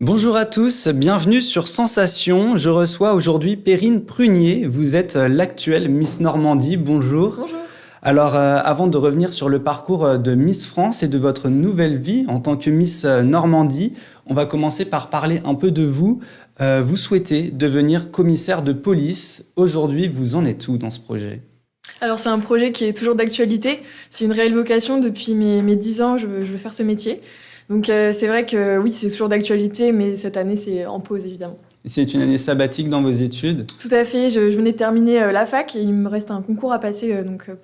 Bonjour à tous, bienvenue sur Sensation. Je reçois aujourd'hui Perrine Prunier. Vous êtes l'actuelle Miss Normandie. Bonjour. Bonjour. Alors, avant de revenir sur le parcours de Miss France et de votre nouvelle vie en tant que Miss Normandie, on va commencer par parler un peu de vous. Vous souhaitez devenir commissaire de police. Aujourd'hui, vous en êtes où dans ce projet ? Alors c'est un projet qui est toujours d'actualité. C'est une réelle vocation. Depuis mes 10 ans, je veux faire ce métier. Donc c'est vrai que oui, c'est toujours d'actualité, mais cette année, c'est en pause, évidemment. C'est une année sabbatique dans vos études ? Tout à fait. Je venais de terminer la fac et il me reste un concours à passer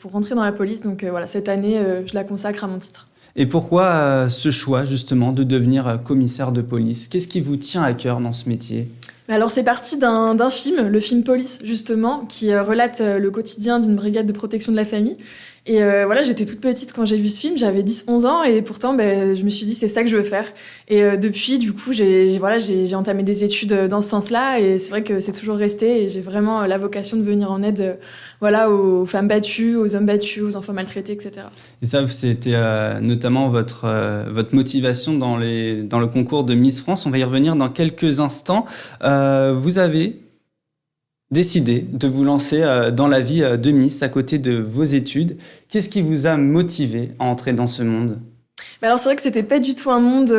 pour rentrer dans la police. Donc voilà, cette année, je la consacre à mon titre. Et pourquoi ce choix, justement, de devenir commissaire de police ? Qu'est-ce qui vous tient à cœur dans ce métier ? Alors c'est parti d'un film, le film Police justement, qui relate le quotidien d'une brigade de protection de la famille. Et voilà, j'étais toute petite quand j'ai vu ce film, j'avais 10-11 ans et pourtant je me suis dit c'est ça que je veux faire. Et depuis, du coup, j'ai entamé des études dans ce sens-là et c'est vrai que c'est toujours resté et j'ai vraiment la vocation de venir en aide aux femmes battues, aux hommes battus, aux enfants maltraités, etc. Et ça, c'était notamment votre motivation dans le concours de Miss France. On va y revenir dans quelques instants. Vous avez décidé de vous lancer dans la vie de Miss à côté de vos études. Qu'est-ce qui vous a motivé à entrer dans ce monde ? Alors c'est vrai que c'était pas du tout un monde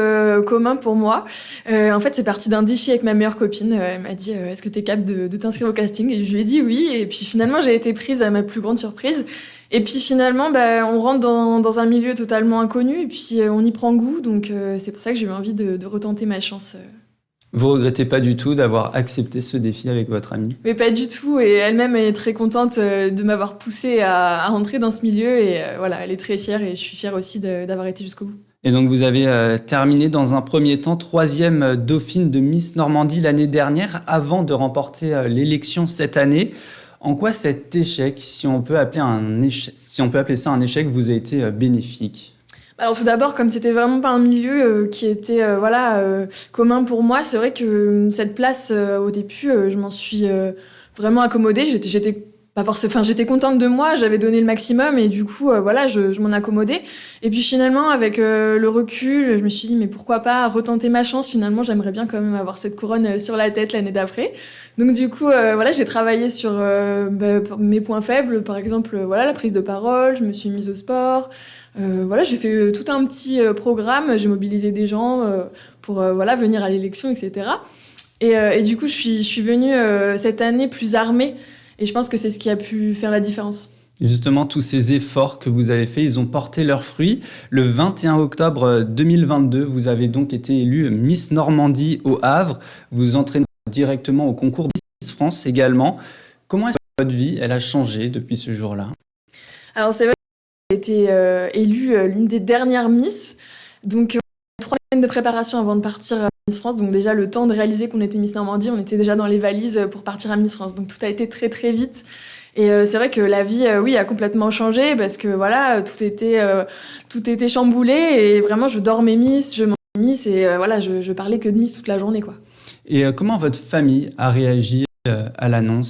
commun pour moi. En fait, c'est parti d'un défi avec ma meilleure copine. Elle m'a dit est-ce que tu es capable de t'inscrire au casting ? Et je lui ai dit oui. Et puis finalement, j'ai été prise à ma plus grande surprise. Et puis finalement, on rentre dans un milieu totalement inconnu et puis on y prend goût. Donc c'est pour ça que j'ai eu envie de retenter ma chance. Vous regrettez pas du tout d'avoir accepté ce défi avec votre amie ? Mais pas du tout. Et elle-même est très contente de m'avoir poussée à rentrer dans ce milieu. Et voilà, elle est très fière et je suis fière aussi d'avoir été jusqu'au bout. Et donc vous avez terminé dans un premier temps 3e dauphine de Miss Normandie l'année dernière avant de remporter l'élection cette année. En quoi cet échec, si on peut appeler ça un échec, vous a été bénéfique ? Alors tout d'abord, comme c'était vraiment pas un milieu qui était commun pour moi, c'est vrai que cette place au début, je m'en suis vraiment accommodée. J'étais contente de moi, j'avais donné le maximum et du coup je m'en accommodais. Et puis finalement avec le recul, je me suis dit mais pourquoi pas retenter ma chance, finalement j'aimerais bien quand même avoir cette couronne sur la tête l'année d'après. Donc du coup j'ai travaillé sur mes points faibles, par exemple la prise de parole, je me suis mise au sport. J'ai fait tout un petit programme, j'ai mobilisé des gens pour venir à l'élection, etc. Et du coup, je suis venue cette année plus armée et je pense que c'est ce qui a pu faire la différence. Et justement, tous ces efforts que vous avez faits, ils ont porté leurs fruits. Le 21 octobre 2022, vous avez donc été élue Miss Normandie au Havre. Vous entraînez directement au concours de Miss France également. Comment est-ce que votre vie elle a changé depuis ce jour-là ? Alors c'est vrai que j'ai été élue l'une des dernières Miss. Donc 3 semaines de préparation avant de partir à Miss France. Donc déjà le temps de réaliser qu'on était Miss Normandie, on était déjà dans les valises pour partir à Miss France. Donc tout a été très très vite. Et c'est vrai que la vie, a complètement changé parce que tout était chamboulé et vraiment je dormais Miss, je mangeais Miss et je parlais que de Miss toute la journée, quoi. Et comment votre famille a réagi à l'annonce ?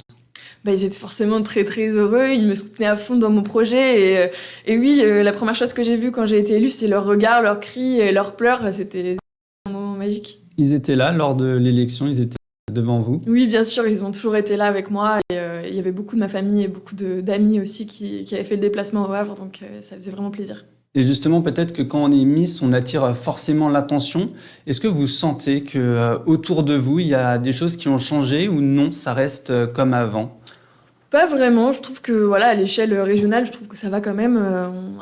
Ils étaient forcément très très heureux, ils me soutenaient à fond dans mon projet et oui, la première chose que j'ai vue quand j'ai été élue, c'est leurs regards, leurs cris et leurs pleurs, c'était un moment magique. Ils étaient là lors de l'élection, ils étaient devant vous ? Oui, bien sûr, ils ont toujours été là avec moi et il y avait beaucoup de ma famille et beaucoup d'amis aussi qui avaient fait le déplacement au Havre, donc ça faisait vraiment plaisir. Et justement, peut-être que quand on est Miss, on attire forcément l'attention. Est-ce que vous sentez que autour de vous, il y a des choses qui ont changé ou non, ça reste comme avant ? Pas vraiment, je trouve que à l'échelle régionale, je trouve que ça va quand même.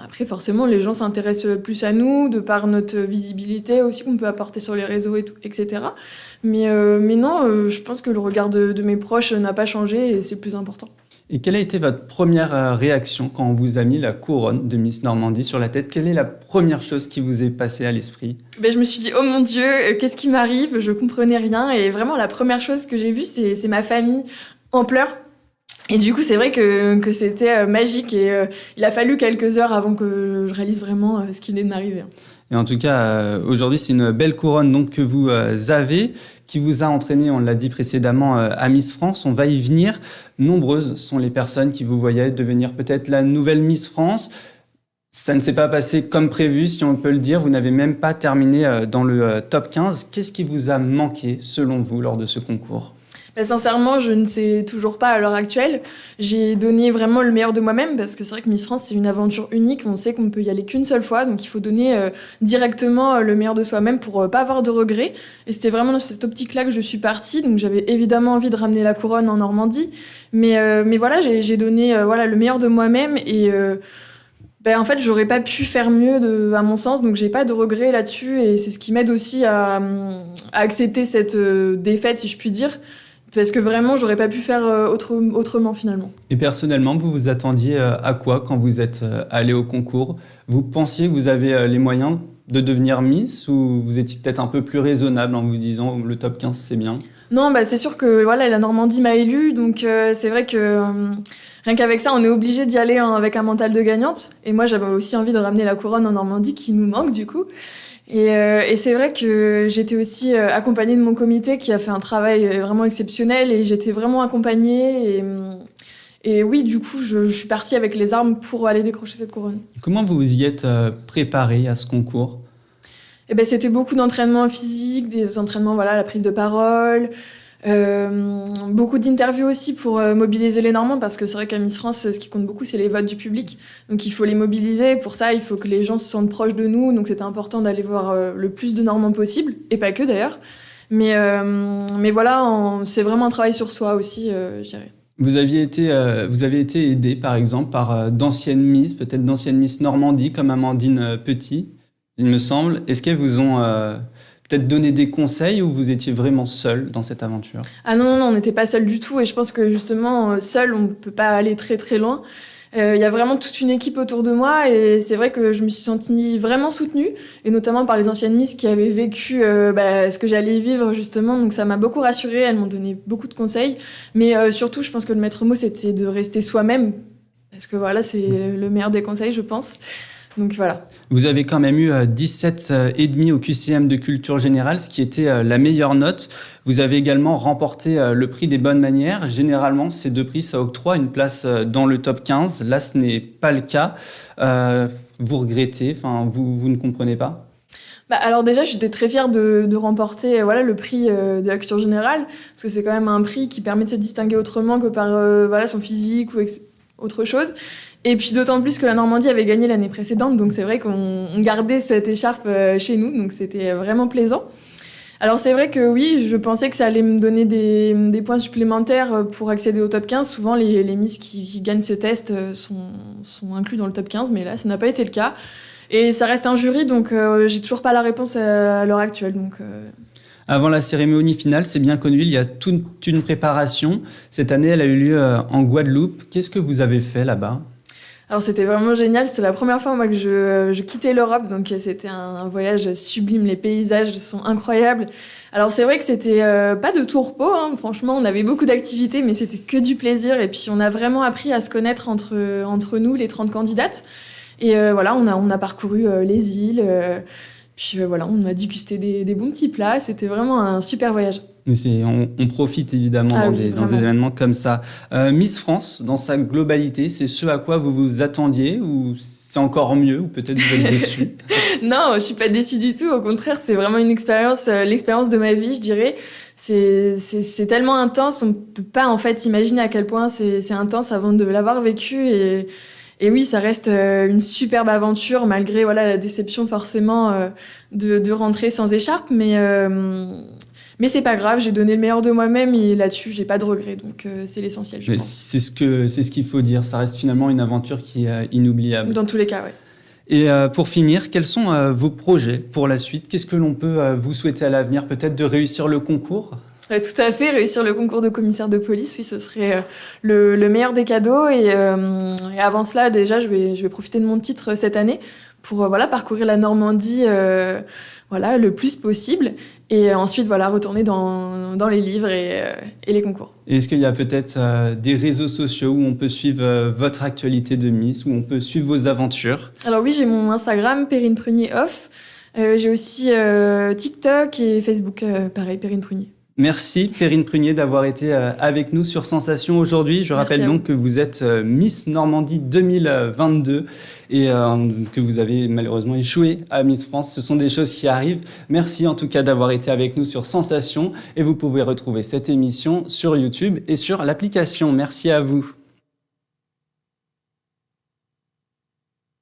Après, forcément, les gens s'intéressent plus à nous, de par notre visibilité aussi qu'on peut apporter sur les réseaux, et tout, etc. Mais non, je pense que le regard de mes proches n'a pas changé et c'est le plus important. Et quelle a été votre première réaction quand on vous a mis la couronne de Miss Normandie sur la tête ? Quelle est la première chose qui vous est passée à l'esprit ? Je me suis dit, oh mon Dieu, qu'est-ce qui m'arrive ? Je comprenais rien. Et vraiment, la première chose que j'ai vue, c'est ma famille en pleurs. Et du coup, c'est vrai que c'était magique et il a fallu quelques heures avant que je réalise vraiment ce qui venait de m'arriver. Et en tout cas, aujourd'hui, c'est une belle couronne donc, que vous avez, qui vous a entraîné, on l'a dit précédemment, à Miss France. On va y venir. Nombreuses sont les personnes qui vous voyaient devenir peut-être la nouvelle Miss France. Ça ne s'est pas passé comme prévu, si on peut le dire. Vous n'avez même pas terminé dans le top 15. Qu'est-ce qui vous a manqué, selon vous, lors de ce concours? Bah, sincèrement, je ne sais toujours pas à l'heure actuelle. J'ai donné vraiment le meilleur de moi-même parce que c'est vrai que Miss France, c'est une aventure unique. On sait qu'on ne peut y aller qu'une seule fois, donc il faut donner directement le meilleur de soi-même pour pas avoir de regrets. Et c'était vraiment dans cette optique-là que je suis partie. Donc j'avais évidemment envie de ramener la couronne en Normandie. Mais voilà, j'ai donné voilà, le meilleur de moi-même et en fait, j'aurais pas pu faire mieux à mon sens, donc j'ai pas de regrets là-dessus et c'est ce qui m'aide aussi à accepter cette défaite, si je puis dire. Parce que vraiment, j'aurais pas pu faire autrement finalement. Et personnellement, vous vous attendiez à quoi quand vous êtes allé au concours? Vous pensiez que vous avez les moyens de devenir Miss ou vous étiez peut-être un peu plus raisonnable en vous disant le top 15 c'est bien? Non, c'est sûr que voilà, la Normandie m'a élue, donc c'est vrai que rien qu'avec ça, on est obligé d'y aller avec un mental de gagnante. Et moi, j'avais aussi envie de ramener la couronne en Normandie qui nous manque du coup. Et c'est vrai que j'étais aussi accompagnée de mon comité qui a fait un travail vraiment exceptionnel et j'étais vraiment accompagnée. Et oui, du coup, je suis partie avec les armes pour aller décrocher cette couronne. Comment vous vous y êtes préparé à ce concours? C'était beaucoup d'entraînements physiques, des entraînements, voilà, la prise de parole, beaucoup d'interviews aussi pour mobiliser les Normands parce que c'est vrai qu'à Miss France, ce qui compte beaucoup, c'est les votes du public. Donc il faut les mobiliser. Pour ça, il faut que les gens se sentent proches de nous. Donc c'était important d'aller voir le plus de Normands possible, et pas que d'ailleurs. Mais voilà, c'est vraiment un travail sur soi aussi, je dirais. Vous avez été aidé, par exemple, par d'anciennes Miss, peut-être d'anciennes Miss Normandie, comme Amandine Petit, il me semble. Est-ce qu'elles vous ont peut-être donné des conseils ou vous étiez vraiment seul dans cette aventure? Ah non, on n'était pas seul du tout. Et je pense que justement, seul, on ne peut pas aller très très loin. Il y a vraiment toute une équipe autour de moi et c'est vrai que je me suis sentie vraiment soutenue, et notamment par les anciennes Miss qui avaient vécu ce que j'allais vivre justement. Donc ça m'a beaucoup rassurée, elles m'ont donné beaucoup de conseils. Mais surtout, je pense que le maître mot, c'était de rester soi-même. Parce que voilà, c'est le meilleur des conseils, je pense. Donc voilà. Vous avez quand même eu 17,5 au QCM de culture générale, ce qui était la meilleure note. Vous avez également remporté le prix des bonnes manières. Généralement, ces deux prix, ça octroie une place dans le top 15. Là, ce n'est pas le cas. Vous regrettez, vous ne comprenez pas? Alors déjà, j'étais très fière de remporter le prix de la culture générale, parce que c'est quand même un prix qui permet de se distinguer autrement que par son physique ou autre chose. Et puis d'autant plus que la Normandie avait gagné l'année précédente, donc c'est vrai qu'on gardait cette écharpe chez nous, donc c'était vraiment plaisant. Alors c'est vrai que oui, je pensais que ça allait me donner des points supplémentaires pour accéder au top 15. Souvent les Miss qui gagnent ce test sont inclus dans le top 15, mais là ça n'a pas été le cas. Et ça reste un jury, donc j'ai toujours pas la réponse à l'heure actuelle. Avant la cérémonie finale, c'est bien connu, il y a toute une préparation. Cette année, elle a eu lieu en Guadeloupe. Qu'est-ce que vous avez fait là-bas? Alors c'était vraiment génial, c'était la première fois moi que je quittais l'Europe, donc c'était un voyage sublime, les paysages sont incroyables. Alors c'est vrai que c'était pas de tout repos, hein. Franchement on avait beaucoup d'activités mais c'était que du plaisir et puis on a vraiment appris à se connaître entre nous, les 30 candidates. Et on a parcouru les îles, puis on a dégusté des bons petits plats, c'était vraiment un super voyage. On profite évidemment dans des événements comme ça. Miss France, dans sa globalité, c'est ce à quoi vous vous attendiez ou c'est encore mieux ou peut-être vous êtes déçu? Non, je suis pas déçue du tout. Au contraire, c'est vraiment une expérience, l'expérience de ma vie, je dirais. C'est tellement intense, on peut pas en fait imaginer à quel point c'est intense avant de l'avoir vécu. Et oui, ça reste une superbe aventure malgré la déception forcément de rentrer sans écharpe, mais c'est pas grave, j'ai donné le meilleur de moi-même et là-dessus, j'ai pas de regrets, donc c'est l'essentiel, je pense. C'est ce qu'il faut dire, ça reste finalement une aventure qui est inoubliable. Dans tous les cas, oui. Et pour finir, quels sont vos projets pour la suite? Qu'est-ce que l'on peut vous souhaiter à l'avenir? Peut-être de réussir le concours? Tout à fait, réussir le concours de commissaire de police, oui, ce serait le meilleur des cadeaux. Et avant cela, déjà, je vais profiter de mon titre cette année pour parcourir la Normandie le plus possible. Et ensuite, retourner dans les livres et les concours. Et est-ce qu'il y a peut-être des réseaux sociaux où on peut suivre votre actualité de Miss, où on peut suivre vos aventures? Alors oui, j'ai mon Instagram, Perrine Prunier Off. J'ai aussi TikTok et Facebook, pareil, Perrine Prunier. Merci Perrine Prunier d'avoir été avec nous sur Sensation aujourd'hui. Je rappelle donc que vous êtes Miss Normandie 2022 et que vous avez malheureusement échoué à Miss France. Ce sont des choses qui arrivent. Merci en tout cas d'avoir été avec nous sur Sensation et vous pouvez retrouver cette émission sur YouTube et sur l'application. Merci à vous.